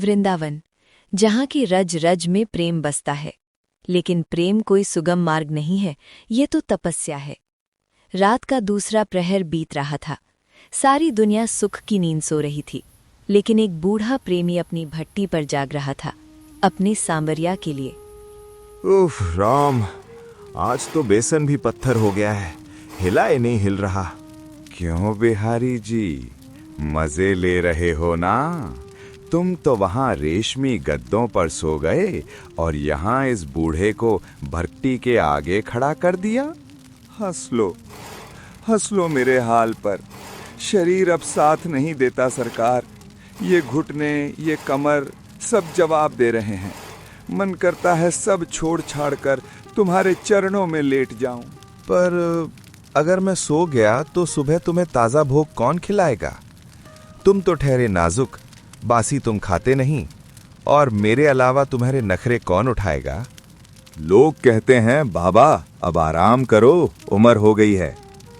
वृंदावन, जहाँ की रज रज में प्रेम बसता है। लेकिन प्रेम कोई सुगम मार्ग नहीं है, ये तो तपस्या है। रात का दूसरा प्रहर बीत रहा था। सारी दुनिया सुख की नींद सो रही थी, लेकिन एक बूढ़ा प्रेमी अपनी भट्टी पर जाग रहा था, अपनी सांवरिया के लिए। उफ राम, आज तो बेसन भी पत्थर हो गया है, हिलाए नहीं हिल रहा। क्यों बिहारी जी, मजे ले रहे हो ना? तुम तो वहां रेशमी गद्दों पर सो गए और यहाँ इस बूढ़े को भट्टी के आगे खड़ा कर दिया। हंस लो मेरे हाल पर। शरीर अब साथ नहीं देता सरकार। ये घुटने, ये कमर सब जवाब दे रहे हैं। मन करता है सब छोड़ छाड़ कर तुम्हारे चरणों में लेट जाऊं। पर अगर मैं सो गया तो सुबह तुम्हें ताजा भोग कौन खिलाएगा? तुम तो ठहरे नाजुक, बासी तुम खाते नहीं, और मेरे अलावा तुम्हारे नखरे कौन उठाएगा? लोग कहते हैं बाबा अब आराम करो, उम्र हो गई है।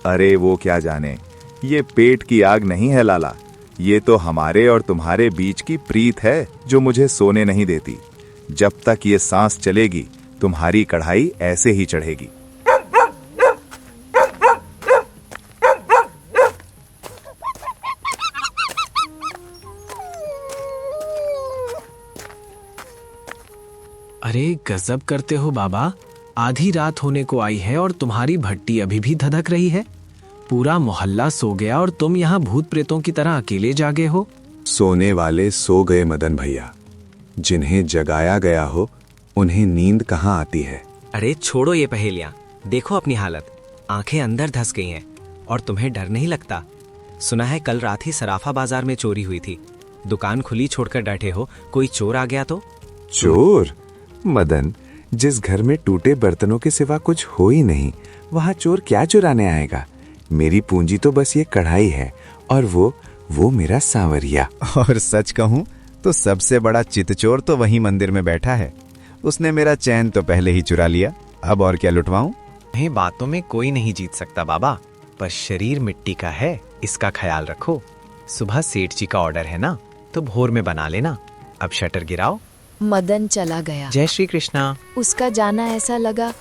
अरे वो क्या जाने, ये पेट की आग नहीं है लाला, ये तो हमारे और तुम्हारे बीच की प्रीत है जो मुझे सोने नहीं देती। जब तक ये सांस चलेगी तुम्हारी कढ़ाई ऐसे ही चढ़ेगी। अरे गजब करते हो बाबा, आधी रात होने को आई है और तुम्हारी भट्टी अभी भी धधक रही है। पूरा मोहल्ला सो गया और तुम यहाँ भूत प्रेतों की तरह अकेले जागे हो। सोने वाले सो गए मदन भैया, जिन्हें जगाया गया हो उन्हें नींद कहाँ आती है। अरे छोड़ो ये पहेलियां, देखो अपनी हालत, आंखें अंदर धंस गई हैं। और तुम्हें डर नहीं लगता? सुना है कल रात ही सराफा बाजार में चोरी हुई थी। दुकान खुली छोड़कर बैठे हो, कोई चोर आ गया तो? चोर? मदन, जिस घर में टूटे बर्तनों के सिवा कुछ हो ही नहीं, वहां चोर क्या चुराने आएगा? मेरी पूंजी तो बस ये कढ़ाई है, और वो मेरा सांवरिया। और सच कहूं तो सबसे बड़ा चितचोर तो वहीं मंदिर में बैठा है। उसने मेरा चैन तो पहले ही चुरा लिया, अब और क्या लुटवाऊं? तुम्हें बातों में कोई नहीं जीत सकता बाबा, पर शरीर मिट्टी का है, इसका ख्याल रखो। सुबह सेठ जी का ऑर्डर है ना, तो भोर में बना लेना। अब शटर गिराओ। मदन चला गया। जय श्री कृष्णा। उसका जाना ऐसा लगा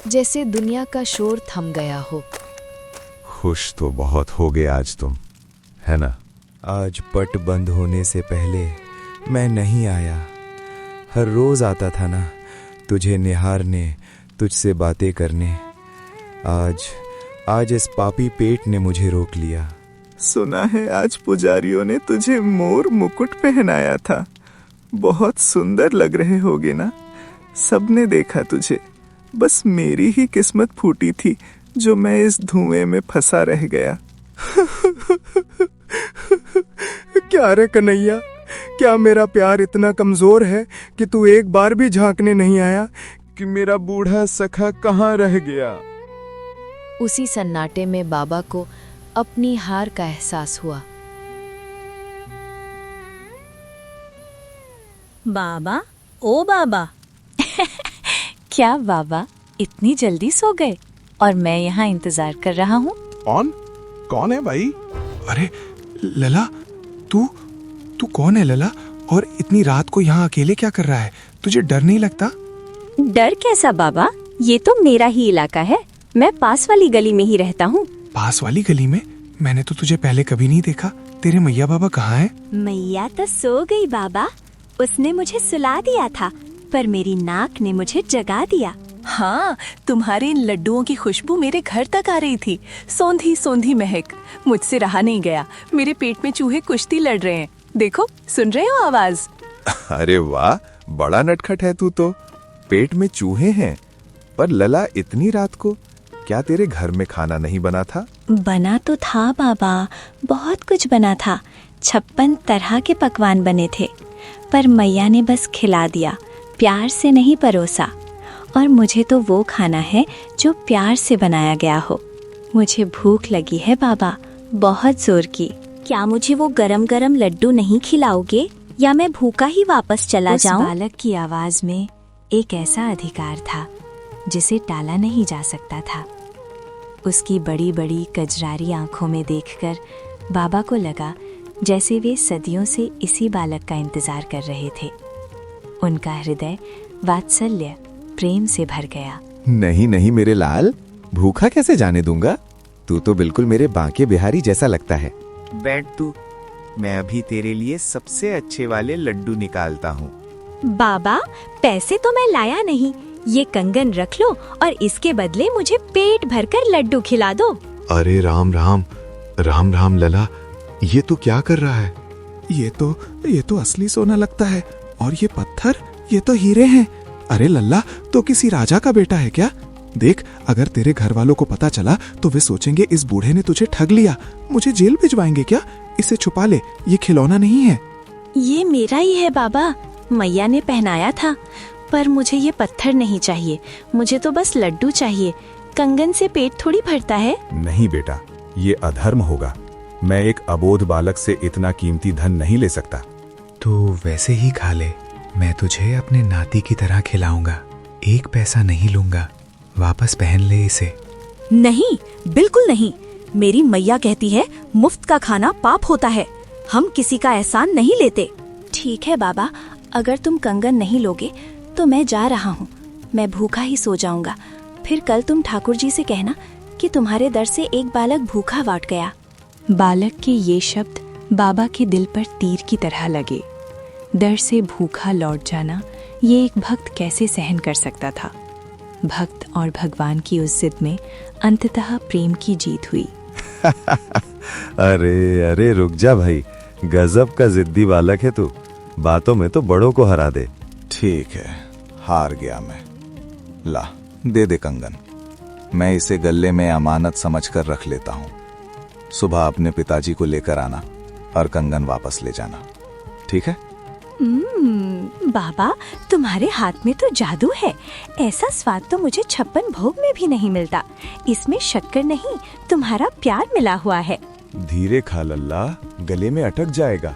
जैसे दुनिया का शोर थम गया हो। खुश तो बहुत हो गए आज तुम, है ना? आज पट बंद होने से पहले मैं नहीं आया। हर रोज आता था ना, तुझे निहारने, तुझसे बातें करने। आज इस पापी पेट ने मुझे रोक लिया। सुना है आज पुजारियों ने तुझे मोर मुकुट पहनाया था। बहुत सुंदर लग रहे होगे ना? सबने देखा तुझे, बस मेरी ही किस्मत फूटी थी जो मैं इस धुएं में फंसा रह गया। क्या रे कन्हैया, क्या मेरा प्यार इतना कमजोर है कि तू एक बार भी झांकने नहीं आया कि मेरा बूढ़ा सखा कहाँ रह गया? उसी सन्नाटे में बाबा को अपनी हार का एहसास हुआ। बाबा, ओ बाबा। क्या बाबा, इतनी जल्दी सो गए? और मैं यहाँ इंतजार कर रहा हूँ। कौन है भाई? अरे लला, तू कौन है लला? और इतनी रात को यहाँ अकेले क्या कर रहा है? तुझे डर नहीं लगता? डर कैसा बाबा, ये तो मेरा ही इलाका है। मैं पास वाली गली में ही रहता हूँ। पास वाली गली में? मैंने तो तुझे पहले कभी नहीं देखा। तेरे मैया बाबा कहाँ हैं? मैया तो सो गई बाबा, उसने मुझे सुला दिया था, पर मेरी नाक ने मुझे जगा दिया। हाँ, तुम्हारे इन लड्डुओं की खुशबू मेरे घर तक आ रही थी। सौंधी सौंधी महक, मुझसे रहा नहीं गया। मेरे पेट में चूहे कुश्ती लड़ रहे हैं। देखो, सुन रहे हो आवाज? अरे वाह, बड़ा नटखट है तू तो। पेट में चूहे हैं? पर लला, इतनी रात को क्या तेरे घर में खाना नहीं बना था? बना तो था बाबा, बहुत कुछ बना था। 56 तरह के पकवान बने थे, पर मैया ने बस खिला दिया, प्यार से नहीं परोसा। और मुझे तो वो खाना है जो प्यार से बनाया गया हो। मुझे भूख लगी है बाबा, बहुत जोर की। क्या मुझे वो गरम गरम लड्डू नहीं खिलाओगे, या मैं भूखा ही वापस चला जाऊं? उस बालक की आवाज में एक ऐसा अधिकार था जिसे टाला नहीं जा सकता था। उसकी बड़ी बड़ी कजरारी आंखों में देखकर बाबा को लगा जैसे वे सदियों से इसी बालक का इंतजार कर रहे थे। उनका हृदय वात्सल्य प्रेम से भर गया। नहीं नहीं मेरे लाल, भूखा कैसे जाने दूंगा। तू तो बिल्कुल मेरे बांके बिहारी जैसा लगता है। बैठ तू, मैं अभी तेरे लिए सबसे अच्छे वाले लड्डू निकालता हूँ। बाबा, पैसे तो मैं लाया नहीं, ये कंगन रख लो और इसके बदले मुझे पेट भरकर लड्डू खिला दो। अरे राम राम, राम राम लला, ये तू क्या कर रहा है? ये तो असली सोना लगता है, और ये पत्थर, ये तो हीरे हैं। अरे लल्ला, तो किसी राजा का बेटा है क्या? देख, अगर तेरे घर वालों को पता चला तो वे सोचेंगे इस बूढ़े ने तुझे ठग लिया। मुझे जेल भिजवाएंगे क्या? इसे छुपा ले, ये खिलौना नहीं है। ये मेरा ही है बाबा, मैया ने पहनाया था। पर मुझे ये पत्थर नहीं चाहिए, मुझे तो बस लड्डू चाहिए। कंगन से पेट थोड़ी भरता है। नहीं बेटा, ये अधर्म होगा। मैं एक अबोध बालक से इतना कीमती धन नहीं ले सकता। तो वैसे ही खा ले, मैं तुझे अपने नाती की तरह खिलाऊंगा। एक पैसा नहीं लूंगा, वापस पहन ले इसे। नहीं, बिल्कुल नहीं। मेरी मैया कहती है मुफ्त का खाना पाप होता है। हम किसी का एहसान नहीं लेते। ठीक है बाबा, अगर तुम कंगन नहीं लोगे तो मैं जा रहा हूँ। मैं भूखा ही सो जाऊंगा। फिर कल तुम ठाकुर जी से कहना कि तुम्हारे दर से एक बालक भूखा लौट गया। बालक के ये शब्द बाबा के दिल पर तीर की तरह लगे। दर से भूखा लौट जाना ये एक भक्त कैसे सहन कर सकता था। भक्त और भगवान की उस जिद में अंततः प्रेम की जीत हुई। अरे अरे रुक जा भाई, गजब का जिद्दी बालक है तू। बातों में तो बड़ों को हरा दे। ठीक है, हार गया मैं। ला, दे दे कंगन। मैं इसे गले में अमानत समझकर रख लेता हूँ। सुबह अपने पिताजी को लेकर आना और कंगन वापस ले जाना, ठीक है? बाबा, तुम्हारे हाथ में तो जादू है। ऐसा स्वाद तो मुझे 56 भोग में भी नहीं मिलता। इसमें शक्कर नहीं, तुम्हारा प्यार मिला हुआ है। धीरे खा लल्ला, गले में अटक जाएगा।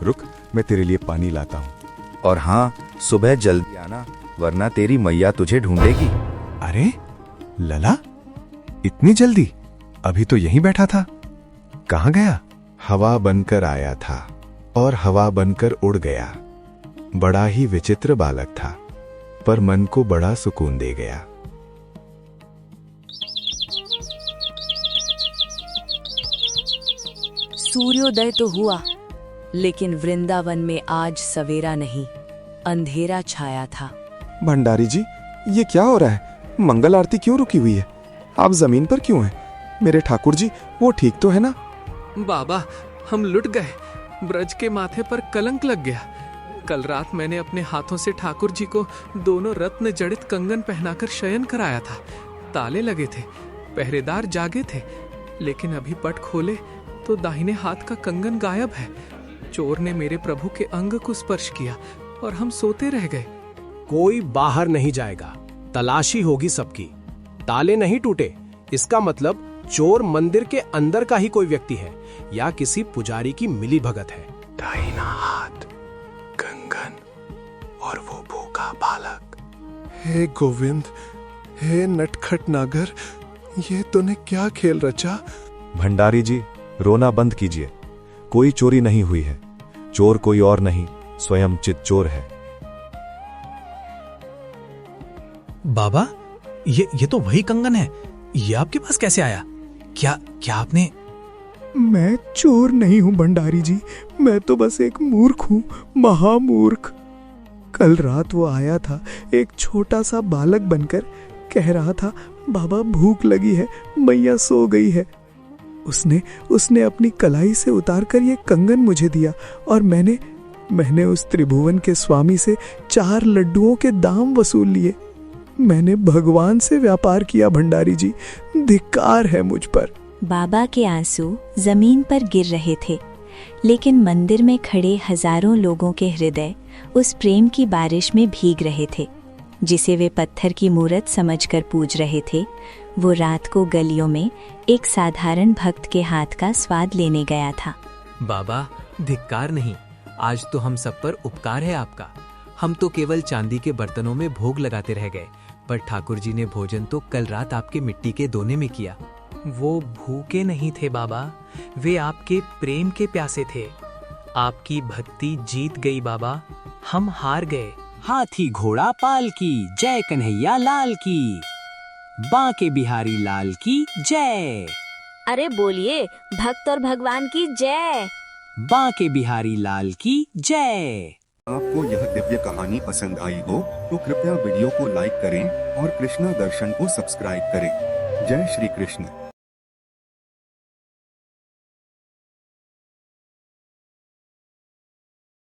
रुक, मैं तेरे लिए पानी लाता हूँ। और हाँ, सुबह जल्दी आना, वरना तेरी मैया तुझे ढूंढेगी। अरे लला, इतनी जल्दी? अभी तो यहीं बैठा था, कहाँ गया? हवा बनकर आया था और हवा बनकर उड़ गया। बड़ा ही विचित्र बालक था, पर मन को बड़ा सुकून दे गया। सूर्योदय तो हुआ, लेकिन वृंदावन में आज सवेरा नहीं, अंधेरा छाया था। भंडारी जी, ये क्या हो रहा है? मंगल आरती क्यों रुकी हुई है? आप जमीन पर क्यों हैं? मेरे ठाकुर जी, वो ठीक तो है ना? बाबा, हम लुट गए। ब्रज के माथे पर कलंक लग गया। कल रात मैंने अपने हाथों से ठाकुर जी को दोनों रत्न जड़ित कंगन पहनाकर शयन कराया था। ताले लगे थे, पहरेदार जागे थे, लेकिन अभी पट खोले तो दाहिने हाथ का कंगन गायब है। चोर ने मेरे प्रभु के अंग को स्पर्श किया और हम सोते रह गए। कोई बाहर नहीं जाएगा, तलाशी होगी सबकी। ताले नहीं टूटे, इसका मतलब चोर मंदिर के अंदर का ही कोई व्यक्ति है या किसी पुजारी की मिली भगत है। दाहिना हाथ, कंगन और वो भूखा बालक। हे गोविंद, हे नटखट नागर, ये तूने क्या खेल रचा? भंडारी जी, रोना बंद कीजिए। कोई चोरी नहीं हुई है। चोर कोई और नहीं, स्वयं चित चोर है। बाबा, ये तो वही कंगन है। ये आपके पास कैसे आया? क्या आपने? मैं चोर नहीं हूं भंडारी जी, मैं तो बस एक मूर्ख हूं, महामूर्ख। कल रात वो आया था, एक छोटा सा बालक बनकर, कह रहा था बाबा भूख लगी है, मैया सो गई है। उसने अपनी कलाई से उतारकर ये कंगन मुझे दिया और मैंने उस त्रिभुवन के स्वामी से 4 लड्डुओं के दाम वसूल लिए। मैंने भगवान से व्यापार किया भंडारी जी, धिक्कार है मुझ पर। बाबा के आंसू जमीन पर गिर रहे थे, लेकिन मंदिर में खड़े हजारों लोगों के हृदय उस प्रेम की बारिश में भीग रहे थे, जिसे वे पत्थर की मूरत समझकर पूज रहे थे। वो रात को गलियों में एक साधारण भक्त के हाथ का स्वाद लेने गया था। बाबा, धिक्कार नहीं, आज तो हम सब पर उपकार है आपका। हम तो केवल चांदी के बर्तनों में भोग लगाते रह गए, पर ठाकुर जी ने भोजन तो कल रात आपके मिट्टी के दोने में किया। वो भूखे नहीं थे बाबा, वे आपके प्रेम के प्यासे थे। आपकी भक्ति जीत गई बाबा, हम हार गए। हाथी घोड़ा पाल की जय, कन्हैया लाल की, बांके बिहारी लाल की जय। अरे बोलिए भक्त और भगवान की जय। बांके बिहारी लाल की जय। आपको यह दिव्य कहानी पसंद आई हो तो कृपया वीडियो को लाइक करें और कृष्णा दर्शन को सब्सक्राइब करें। जय श्री कृष्ण।